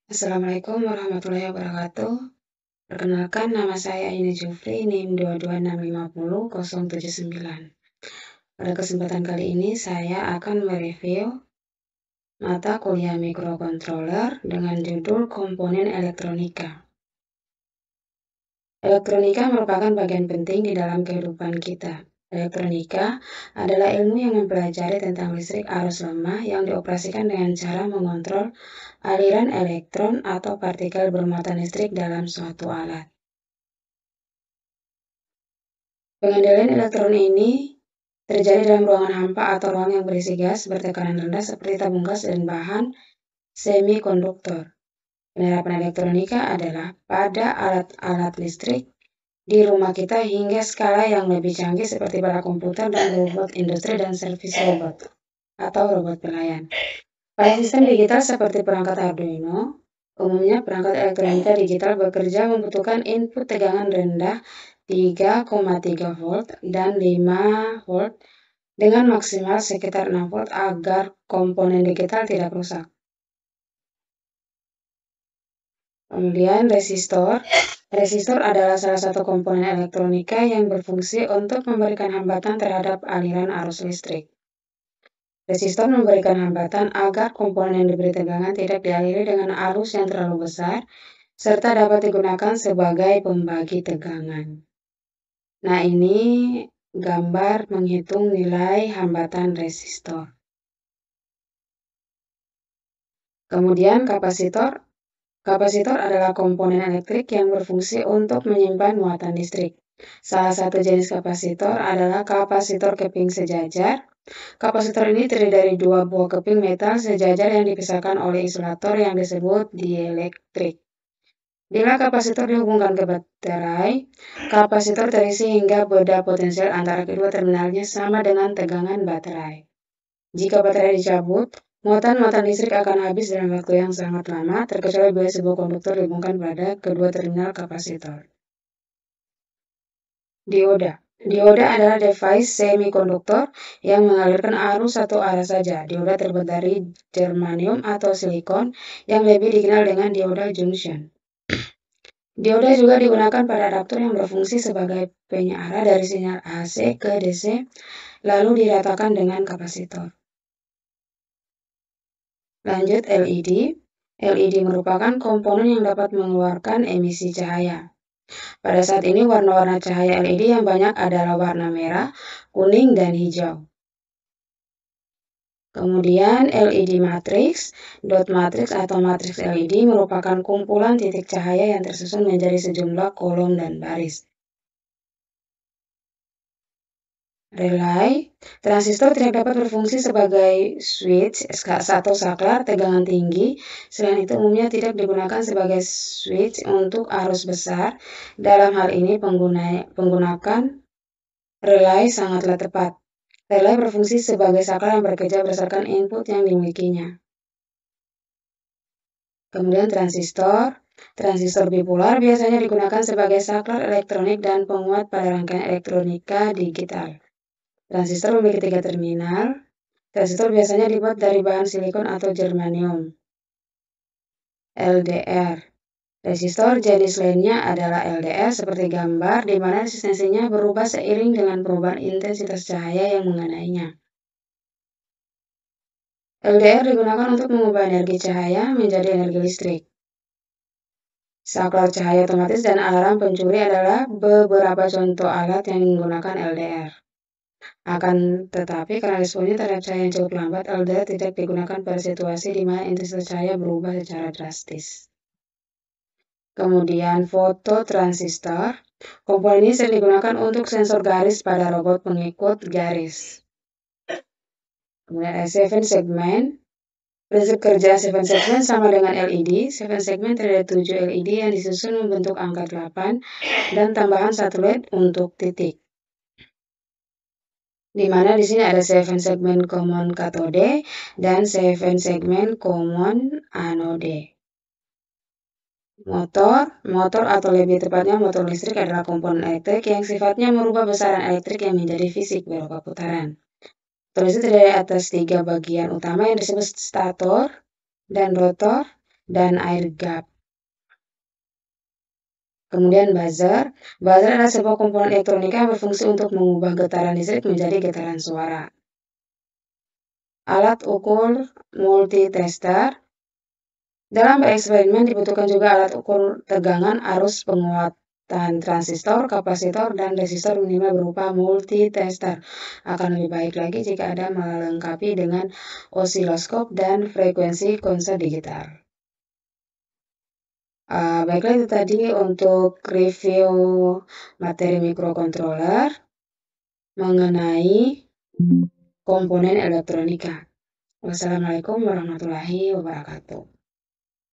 Assalamualaikum warahmatullahi wabarakatuh. Perkenalkan, nama saya Aini Jufri, NIM 22650079. Pada kesempatan kali ini saya akan mereview mata kuliah mikrokontroler dengan judul komponen elektronika. Elektronika merupakan bagian penting di dalam kehidupan kita. Elektronika adalah ilmu yang mempelajari tentang listrik arus lemah yang dioperasikan dengan cara mengontrol aliran elektron atau partikel bermuatan listrik dalam suatu alat. Pengendalian elektron ini terjadi dalam ruangan hampa atau ruang yang berisi gas bertekanan rendah seperti tabung gas dan bahan semikonduktor. Penerapan elektronika adalah pada alat-alat listrik di rumah kita hingga skala yang lebih canggih seperti pada komputer dan robot industri dan servis robot atau robot pelayan. Pada sistem digital seperti perangkat Arduino, umumnya perangkat elektronika digital bekerja membutuhkan input tegangan rendah 3,3 volt dan 5 volt dengan maksimal sekitar 6 volt agar komponen digital tidak rusak. Kemudian resistor. Resistor adalah salah satu komponen elektronika yang berfungsi untuk memberikan hambatan terhadap aliran arus listrik. Resistor memberikan hambatan agar komponen yang diberi tegangan tidak dialiri dengan arus yang terlalu besar, serta dapat digunakan sebagai pembagi tegangan. Nah, ini gambar menghitung nilai hambatan resistor. Kemudian kapasitor. Kapasitor adalah komponen elektrik yang berfungsi untuk menyimpan muatan listrik. Salah satu jenis kapasitor adalah kapasitor keping sejajar. Kapasitor ini terdiri dari dua buah keping metal sejajar yang dipisahkan oleh isolator yang disebut dielektrik. Bila kapasitor dihubungkan ke baterai, kapasitor terisi hingga beda potensial antara kedua terminalnya sama dengan tegangan baterai. Jika baterai dicabut, muatan listrik akan habis dalam waktu yang sangat lama, terkecuali bila sebuah konduktor dihubungkan pada kedua terminal kapasitor. Dioda. Dioda adalah device semikonduktor yang mengalirkan arus satu arah saja. Dioda terbuat dari germanium atau silikon yang lebih dikenal dengan dioda junction. Dioda juga digunakan pada adaptor yang berfungsi sebagai penyearah dari sinyal AC ke DC, lalu diratakan dengan kapasitor. Lanjut LED. LED merupakan komponen yang dapat mengeluarkan emisi cahaya. Pada saat ini warna-warna cahaya LED yang banyak adalah warna merah, kuning, dan hijau. Kemudian LED matrix, dot matrix atau matriks LED merupakan kumpulan titik cahaya yang tersusun menjadi sejumlah kolom dan baris. Relay. Transistor tidak dapat berfungsi sebagai switch atau saklar tegangan tinggi. Selain itu, umumnya tidak digunakan sebagai switch untuk arus besar. Dalam hal ini, penggunaan relay sangatlah tepat. Relay berfungsi sebagai saklar yang bekerja berdasarkan input yang dimilikinya. Kemudian transistor. Transistor bipolar biasanya digunakan sebagai saklar elektronik dan penguat pada rangkaian elektronika digital. Transistor memiliki 3 terminal. Transistor biasanya dibuat dari bahan silikon atau germanium. LDR. Resistor jenis lainnya adalah LDR seperti gambar, di mana resistensinya berubah seiring dengan perubahan intensitas cahaya yang mengenainya. LDR digunakan untuk mengubah energi cahaya menjadi energi listrik. Saklar cahaya otomatis dan alarm pencuri adalah beberapa contoh alat yang menggunakan LDR. Akan tetapi, karena responnya terhadap cahaya yang cukup lambat, LDR tidak digunakan pada situasi di mana intensitas cahaya berubah secara drastis. Kemudian fototransistor. Komponen ini sering digunakan untuk sensor garis pada robot pengikut garis. Kemudian ada 7 segmen. Prinsip kerja 7 segmen sama dengan LED. 7 segmen terdiri dari 7 LED yang disusun membentuk angka 8 dan tambahan 1 LED untuk titik. Di mana di sini ada 7 segmen common cathode dan 7 segmen common anode. Motor atau lebih tepatnya motor listrik adalah komponen elektrik yang sifatnya merubah besaran elektrik yang menjadi fisik berupa putaran. Motor listrik terdiri atas 3 bagian utama yang disebut stator dan rotor. dan air gap. Kemudian buzzer. Buzzer adalah sebuah komponen elektronika yang berfungsi untuk mengubah getaran listrik menjadi getaran suara. Alat ukur multitester. Dalam bereksperimen dibutuhkan juga alat ukur tegangan arus penguatan transistor, kapasitor, dan resistor minimal berupa multitester. Akan lebih baik lagi jika ada melengkapi dengan osiloskop dan frekuensi konser digital. Baiklah itu tadi untuk review materi microcontroller mengenai komponen elektronika. Wassalamualaikum warahmatullahi wabarakatuh.